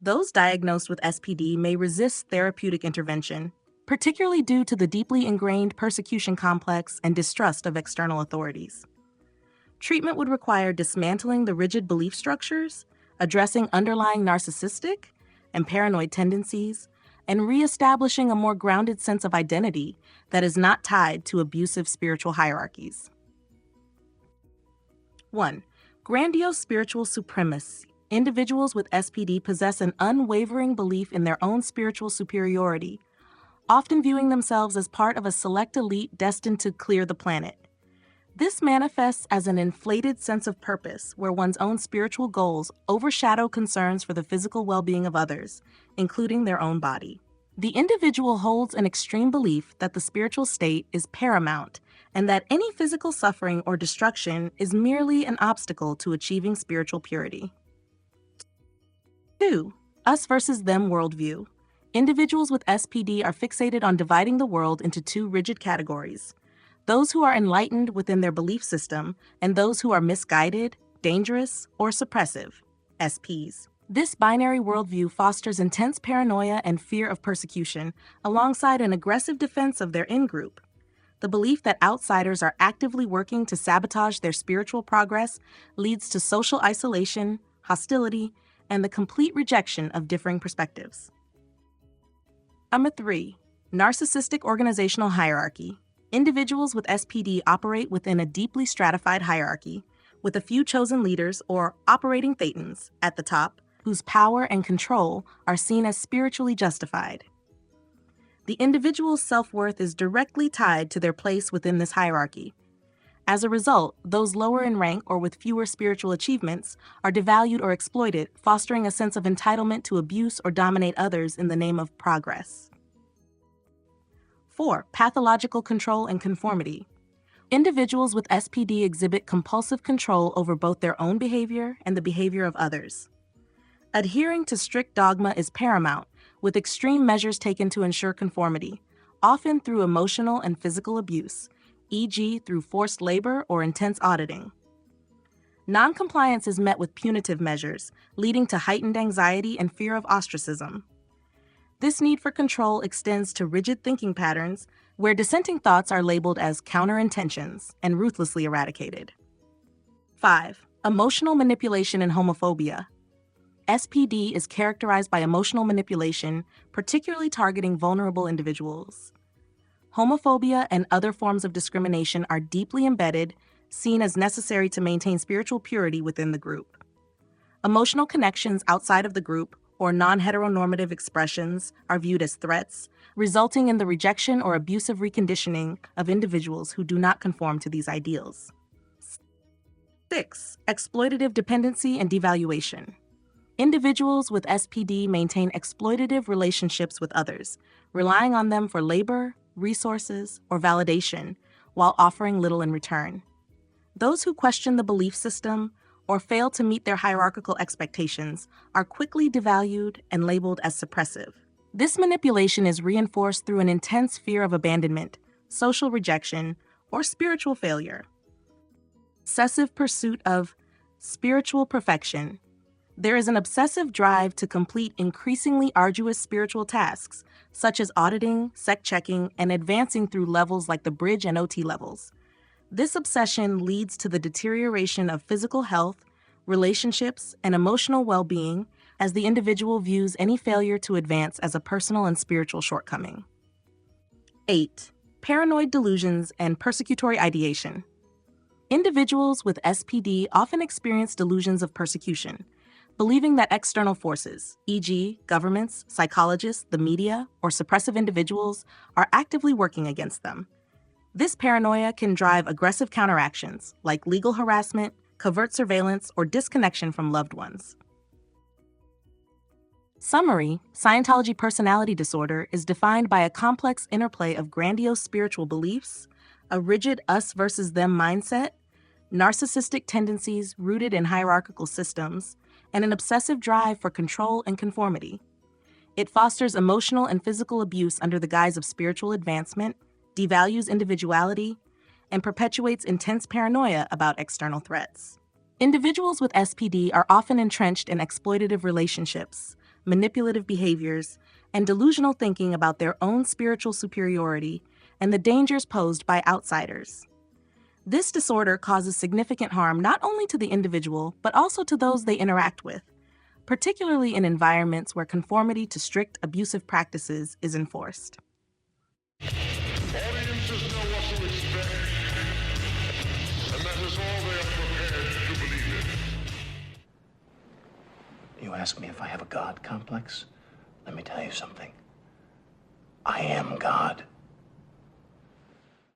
Those diagnosed with SPD may resist therapeutic intervention, particularly due to the deeply ingrained persecution complex and distrust of external authorities. Treatment would require dismantling the rigid belief structures, addressing underlying narcissistic and paranoid tendencies, and reestablishing a more grounded sense of identity that is not tied to abusive spiritual hierarchies. 1. Grandiose spiritual supremacy. Individuals with SPD possess an unwavering belief in their own spiritual superiority, often viewing themselves as part of a select elite destined to clear the planet. This manifests as an inflated sense of purpose, where one's own spiritual goals overshadow concerns for the physical well-being of others, including their own body. The individual holds an extreme belief that the spiritual state is paramount, and that any physical suffering or destruction is merely an obstacle to achieving spiritual purity. 2. Us versus them worldview. Individuals with SPD are fixated on dividing the world into two rigid categories: those who are enlightened within their belief system and those who are misguided, dangerous, or suppressive, SPs. This binary worldview fosters intense paranoia and fear of persecution, alongside an aggressive defense of their in-group. The belief that outsiders are actively working to sabotage their spiritual progress leads to social isolation, hostility, and the complete rejection of differing perspectives. 3. Narcissistic organizational hierarchy. Individuals with SPD operate within a deeply stratified hierarchy, with a few chosen leaders or operating thetans at the top, whose power and control are seen as spiritually justified. The individual's self-worth is directly tied to their place within this hierarchy. As a result, those lower in rank or with fewer spiritual achievements are devalued or exploited, fostering a sense of entitlement to abuse or dominate others in the name of progress. 4. Pathological control and conformity. Individuals with SPD exhibit compulsive control over both their own behavior and the behavior of others. Adhering to strict dogma is paramount, with extreme measures taken to ensure conformity, often through emotional and physical abuse, e.g. through forced labor or intense auditing. Noncompliance is met with punitive measures, leading to heightened anxiety and fear of ostracism. This need for control extends to rigid thinking patterns, where dissenting thoughts are labeled as counterintentions and ruthlessly eradicated. 5. Emotional manipulation and homophobia. SPD is characterized by emotional manipulation, particularly targeting vulnerable individuals. Homophobia and other forms of discrimination are deeply embedded, seen as necessary to maintain spiritual purity within the group. Emotional connections outside of the group, or non-heteronormative expressions, are viewed as threats, resulting in the rejection or abusive reconditioning of individuals who do not conform to these ideals. 6. Exploitative dependency and devaluation. Individuals with SPD maintain exploitative relationships with others, relying on them for labor, resources, or validation, while offering little in return. Those who question the belief system or fail to meet their hierarchical expectations are quickly devalued and labeled as suppressive. This manipulation is reinforced through an intense fear of abandonment, social rejection, or spiritual failure. Obsessive pursuit of spiritual perfection. There is an obsessive drive to complete increasingly arduous spiritual tasks, such as auditing, sec-checking, and advancing through levels like the bridge and OT levels. This obsession leads to the deterioration of physical health, relationships, and emotional well-being, as the individual views any failure to advance as a personal and spiritual shortcoming. 8. Paranoid delusions and persecutory ideation. Individuals with SPD often experience delusions of persecution, believing that external forces, e.g., governments, psychologists, the media, or suppressive individuals, are actively working against them. This paranoia can drive aggressive counteractions, like legal harassment, covert surveillance, or disconnection from loved ones. Summary: Scientology personality disorder is defined by a complex interplay of grandiose spiritual beliefs, a rigid us versus them mindset, narcissistic tendencies rooted in hierarchical systems, and an obsessive drive for control and conformity. It fosters emotional and physical abuse under the guise of spiritual advancement, devalues individuality, and perpetuates intense paranoia about external threats. Individuals with SPD are often entrenched in exploitative relationships, manipulative behaviors, and delusional thinking about their own spiritual superiority and the dangers posed by outsiders. This disorder causes significant harm not only to the individual, but also to those they interact with, particularly in environments where conformity to strict abusive practices is enforced. Audiences know what to expect, and that is all they are prepared to believe in. You ask me if I have a God complex? Let me tell you something. I am God.